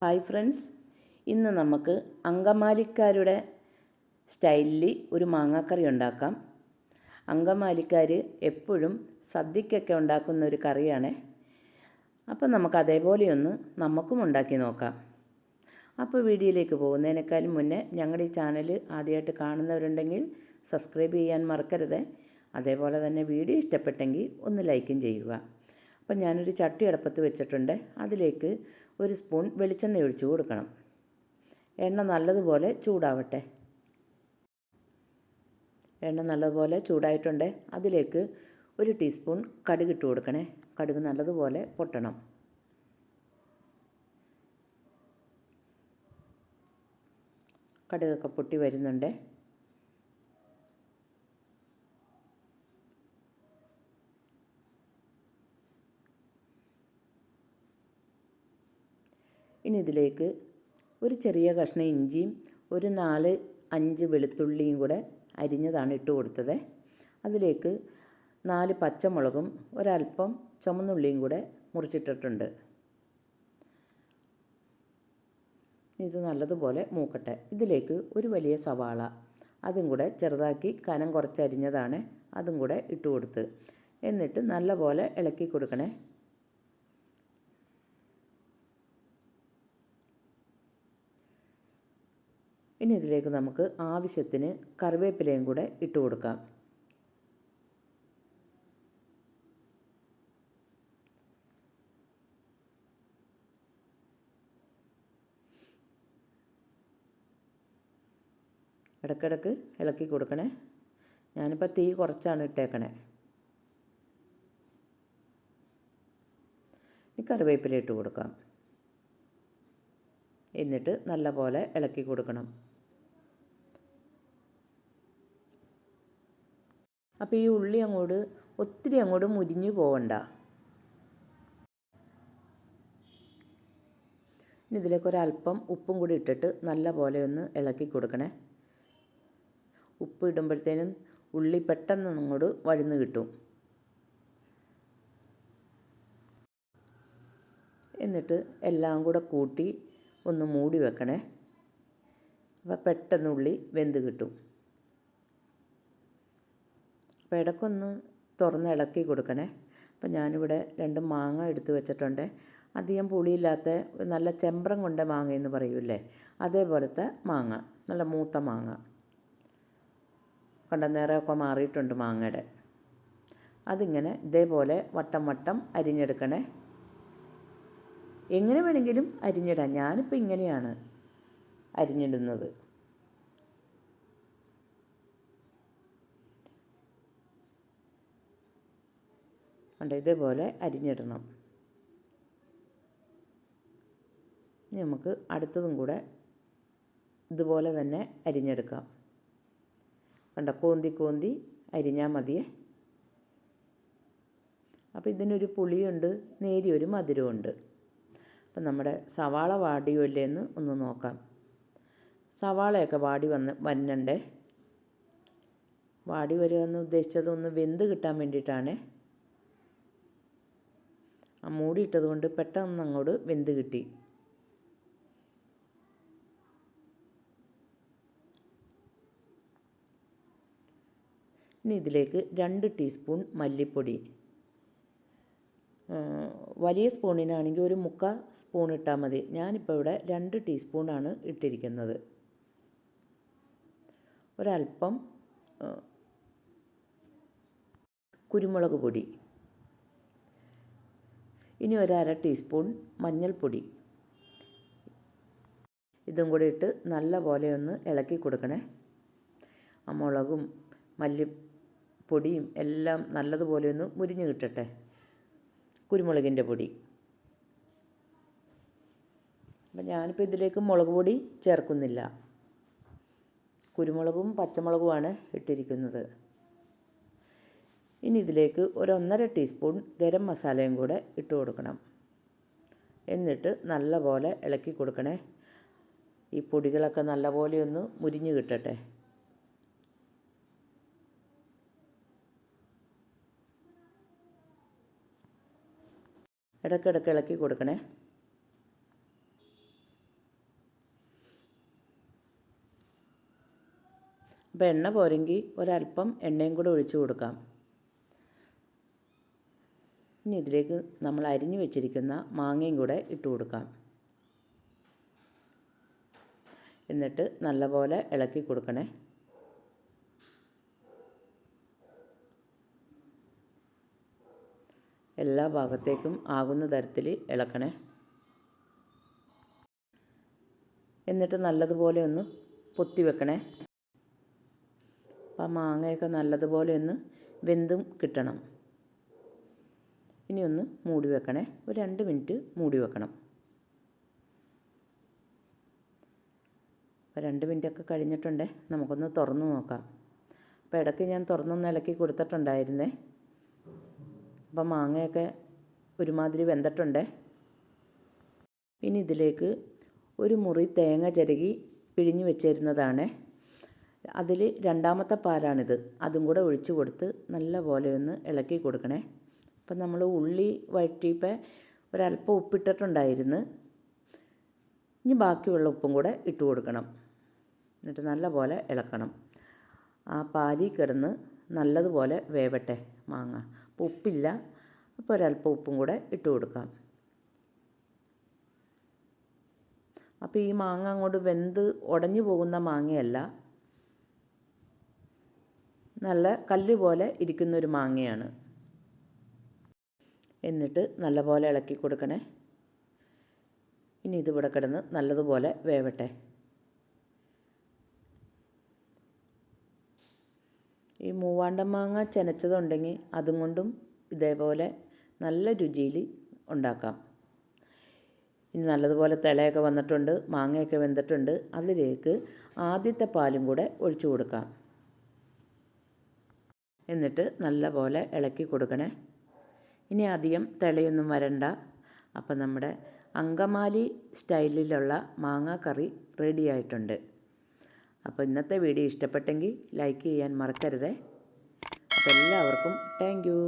Hi friends, ഇന്ന് നമുക്ക് അങ്കമാലിക്കാരുടെ സ്റ്റൈലിൽ ഒരു മാങ്ങാക്കറി ഉണ്ടാക്കാം. അങ്കമാലിക്കാർ എപ്പോഴും സദ്യക്കൊക്കെ ഉണ്ടാക്കുന്ന ഒരു കറിയാണ്. അപ്പോൾ നമുക്ക് അതേപോലെയൊന്ന് നമുക്കും ഉണ്ടാക്കി നോക്കാം. അപ്പോൾ വീഡിയോയിലേക്ക് പോകുന്നതിനേക്കാളും മുന്നേ ഞങ്ങളുടെ ഈ ചാനൽ ആദ്യമായിട്ട് കാണുന്നവരുണ്ടെങ്കിൽ സബ്സ്ക്രൈബ് ചെയ്യാൻ മറക്കരുത്. അതേപോലെ തന്നെ വീഡിയോ ഇഷ്ടപ്പെട്ടെങ്കിൽ ഒന്ന് ലൈക്കും ചെയ്യുക. അപ്പം ഞാനൊരു ചട്ടി അടുപ്പത്ത് വെച്ചിട്ടുണ്ട്. അതിലേക്ക് ഒരു സ്പൂൺ വെളിച്ചെണ്ണ ഒഴിച്ചു കൊടുക്കണം. എണ്ണ നല്ലതുപോലെ ചൂടാവട്ടെ. എണ്ണ നല്ലതുപോലെ ചൂടായിട്ടുണ്ട്. അതിലേക്ക് ഒരു ടീസ്പൂൺ കടുക് ഇട്ട് കൊടുക്കണേ. കടുക് നല്ലതുപോലെ പൊട്ടണം. കടുകൊക്കെ പൊട്ടി വരുന്നുണ്ട്. ഇനി ഇതിലേക്ക് ഒരു ചെറിയ കഷ്ണം ഇഞ്ചിയും ഒരു 4-5 വെളുത്തുള്ളിയും കൂടെ അരിഞ്ഞതാണ് ഇട്ട് കൊടുത്തത്. അതിലേക്ക് 4 പച്ചമുളകും ഒരല്പം ചുമന്നുള്ളിയും കൂടെ മുറിച്ചിട്ടിട്ടുണ്ട്. ഇത് നല്ലതുപോലെ മൂക്കട്ടെ. ഇതിലേക്ക് ഒരു വലിയ സവാള, അതും കൂടെ ചെറുതാക്കി കനം കുറച്ചരിഞ്ഞതാണ്, അതും കൂടെ ഇട്ട് കൊടുത്ത് എന്നിട്ട് നല്ലപോലെ ഇളക്കി കൊടുക്കണേ. ഇനി ഇതിലേക്ക് നമുക്ക് ആവശ്യത്തിന് കറിവേപ്പിലയും കൂടെ ഇട്ട് കൊടുക്കാം. ഇടയ്ക്കിടയ്ക്ക് ഇളക്കി കൊടുക്കണേ. ഞാനിപ്പോൾ തീ കുറച്ചാണ് ഇട്ടേക്കണേ. ഈ കറിവേപ്പില ഇട്ട് കൊടുക്കാം. എന്നിട്ട് നല്ലപോലെ ഇളക്കി കൊടുക്കണം. അപ്പോൾ ഈ ഉള്ളി ഒത്തിരി അങ്ങോട്ട് മുരിഞ്ഞു പോവണ്ട. ഇനി ഇതിലേക്ക് ഒരല്പം ഉപ്പും കൂടി ഇട്ടിട്ട് നല്ലപോലെ ഒന്ന് ഇളക്കി കൊടുക്കണേ. ഉപ്പ് ഇടുമ്പോഴത്തേനും ഉള്ളി പെട്ടെന്ന് അങ്ങോട്ട് വഴന്ന് കിട്ടും. എന്നിട്ട് എല്ലാം കൂടെ കൂട്ടി ഒന്ന് മൂടി വെക്കണേ. അപ്പോൾ പെട്ടെന്ന് ഉള്ളി വെന്ത് കിട്ടും. അപ്പോൾ ഇടയ്ക്കൊന്ന് തുറന്ന് ഇളക്കി കൊടുക്കണേ. അപ്പോൾ ഞാനിവിടെ 2 മാങ്ങ എടുത്ത് വെച്ചിട്ടുണ്ട്. അധികം പുളിയില്ലാത്ത നല്ല ചെമ്പ്രം കൊണ്ട മാങ്ങ എന്ന് പറയൂലേ, അതേപോലത്തെ മാങ്ങ, നല്ല മൂത്ത മാങ്ങ. കണ്ട നിറമൊക്കെ മാറിയിട്ടുണ്ട് മാങ്ങയുടെ. അതിങ്ങനെ ഇതേപോലെ വട്ടം വട്ടം അരിഞ്ഞെടുക്കണേ. എങ്ങനെ വേണമെങ്കിലും അരിഞ്ഞിടാം. ഞാനിപ്പോൾ ഇങ്ങനെയാണ് അരിഞ്ഞിടുന്നത്. കണ്ട ഇതേപോലെ അരിഞ്ഞിടണം. ഇനി നമുക്ക് അടുത്തതും കൂടെ ഇതുപോലെ തന്നെ അരിഞ്ഞെടുക്കാം. കണ്ട കോന്തി അരിഞ്ഞാൽ മതിയേ. അപ്പോൾ ഇതിനൊരു പുളിയുണ്ട്, നേരിയൊരു മധുരമുണ്ട്. അപ്പം നമ്മുടെ സവാള വാടിയോ ഇല്ലേന്ന് ഒന്ന് നോക്കാം. സവാളയൊക്കെ വാടി വന്നണ്ടേ. വാടി വരുമെന്ന് ഉദ്ദേശിച്ചത് ഒന്ന് വെന്ത് കിട്ടാൻ വേണ്ടിയിട്ടാണ്. ആ മൂടിയിട്ടത് കൊണ്ട് പെട്ടെന്ന് അങ്ങോട്ട് വെന്ത് കിട്ടി. ഇനി ഇതിലേക്ക് 2 ടീസ്പൂൺ മല്ലിപ്പൊടി. വലിയ സ്പൂണിനാണെങ്കിൽ ഒരു 3/4 സ്പൂൺ ഇട്ടാൽ മതി. ഞാനിപ്പോൾ ഇവിടെ 2 ടീസ്പൂണാണ് ഇട്ടിരിക്കുന്നത്. ഒരല്പം കുരുമുളക് പൊടി. ഇനി 1/2 ടീസ്പൂൺ മഞ്ഞൾപ്പൊടി. ഇതും കൂടി ഇട്ട് നല്ല പോലെ ഒന്ന് ഇളക്കി കൊടുക്കണേ. ആ മുളകും മല്ലിപ്പൊടിയും എല്ലാം നല്ലതുപോലെ ഒന്ന് മുരിഞ്ഞ് കിട്ടട്ടെ. കുരുമുളകിൻ്റെ പൊടി. അപ്പം ഞാനിപ്പോൾ ഇതിലേക്ക് മുളക് പൊടി ചേർക്കുന്നില്ല. കുരുമുളകും പച്ചമുളകുമാണ് ഇട്ടിരിക്കുന്നത്. ഇനി ഇതിലേക്ക് 1.5 ടീസ്പൂൺ ഗരം മസാലയും കൂടെ ഇട്ട് കൊടുക്കണം. എന്നിട്ട് നല്ലപോലെ ഇളക്കി കൊടുക്കണേ. ഈ പൊടികളൊക്കെ നല്ലപോലെ ഒന്ന് മുരിഞ്ഞ് കിട്ടട്ടെ. ഇടയ്ക്കിടയ്ക്ക് ഇളക്കി കൊടുക്കണേ. അപ്പോൾ എണ്ണ പോരെങ്കിൽ ഒരല്പം എണ്ണയും കൂടെ ഒഴിച്ചു കൊടുക്കാം. ഇനി ഇതിലേക്ക് നമ്മൾ അരിഞ്ഞു വെച്ചിരിക്കുന്ന മാങ്ങയും കൂടെ ഇട്ട് കൊടുക്കാം. എന്നിട്ട് നല്ലപോലെ ഇളക്കി കൊടുക്കണേ. എല്ലാ ഭാഗത്തേക്കും ആകുന്ന തരത്തിൽ ഇളക്കണേ. എന്നിട്ട് നല്ലതുപോലെ ഒന്ന് പൊത്തി വെക്കണേ. അപ്പം മാങ്ങയൊക്കെ നല്ലതുപോലെ ഒന്ന് വെന്തും കിട്ടണം. ഇനി ഒന്ന് മൂടി വെക്കണേ. ഒരു 2 മിനിറ്റ് മൂടി വെക്കണം. അപ്പോൾ 2 മിനിറ്റൊക്കെ കഴിഞ്ഞിട്ടുണ്ടേ, നമുക്കൊന്ന് തുറന്ന് നോക്കാം. അപ്പോൾ ഇടയ്ക്ക് ഞാൻ തുറന്നൊന്ന് ഇളക്കി കൊടുത്തിട്ടുണ്ടായിരുന്നേ. അപ്പം മാങ്ങയൊക്കെ ഒരുമാതിരി വെന്തിട്ടുണ്ടേ. ഇനി ഇതിലേക്ക് ഒരു മുറി തേങ്ങ ചിരകി പിഴിഞ്ഞ് വെച്ചിരുന്നതാണ്. അതിൽ രണ്ടാമത്തെ പാലാണിത്. അതും കൂടെ ഒഴിച്ച് കൊടുത്ത് നല്ലപോലെ ഒന്ന് ഇളക്കി കൊടുക്കണേ. അപ്പം നമ്മൾ ഉള്ളി വഴറ്റിയപ്പോൾ ഒരല്പം ഉപ്പിട്ടിട്ടുണ്ടായിരുന്നു. ഇനി ബാക്കിയുള്ള ഉപ്പും കൂടെ ഇട്ട് കൊടുക്കണം. എന്നിട്ട് നല്ലപോലെ ഇളക്കണം. ആ പാലിൽ കിടന്ന് നല്ലതുപോലെ വേവട്ടെ മാങ്ങ. അപ്പോൾ ഉപ്പില്ല, അപ്പോൾ ഒരല്പം ഉപ്പും കൂടെ ഇട്ട് കൊടുക്കാം. അപ്പോൾ ഈ മാങ്ങ അങ്ങോട്ട് വെന്ത് ഉടഞ്ഞു പോകുന്ന മാങ്ങയല്ല, നല്ല കല്ല് പോലെ ഇരിക്കുന്നൊരു മാങ്ങയാണ്. എന്നിട്ട് നല്ലപോലെ ഇളക്കി കൊടുക്കണേ. ഇനി ഇതിവിടെ കിടന്ന് നല്ലതുപോലെ വേവട്ടെ. ഈ മൂവാണ്ടൻ മാങ്ങ ചെനച്ചതുണ്ടെങ്കിൽ അതും കൊണ്ടും ഇതേപോലെ നല്ല രുചിയിൽ ഉണ്ടാക്കാം. ഇനി നല്ലതുപോലെ തിളയൊക്കെ വന്നിട്ടുണ്ട്, മാങ്ങയൊക്കെ വെന്തിട്ടുണ്ട്. അതിലേക്ക് ആദ്യത്തെ പാലും കൂടെ ഒഴിച്ചു കൊടുക്കാം. എന്നിട്ട് നല്ലപോലെ ഇളക്കി കൊടുക്കണേ. ഇനി അധികം തിളയൊന്നും വരണ്ട. അപ്പം നമ്മുടെ അങ്കമാലി സ്റ്റൈലിലുള്ള മാങ്ങ കറി റെഡി ആയിട്ടുണ്ട്. അപ്പോൾ ഇന്നത്തെ വീഡിയോ ഇഷ്ടപ്പെട്ടെങ്കിൽ ലൈക്ക് ചെയ്യാൻ മറക്കരുതേ. അപ്പോൾ എല്ലാവർക്കും താങ്ക് യു.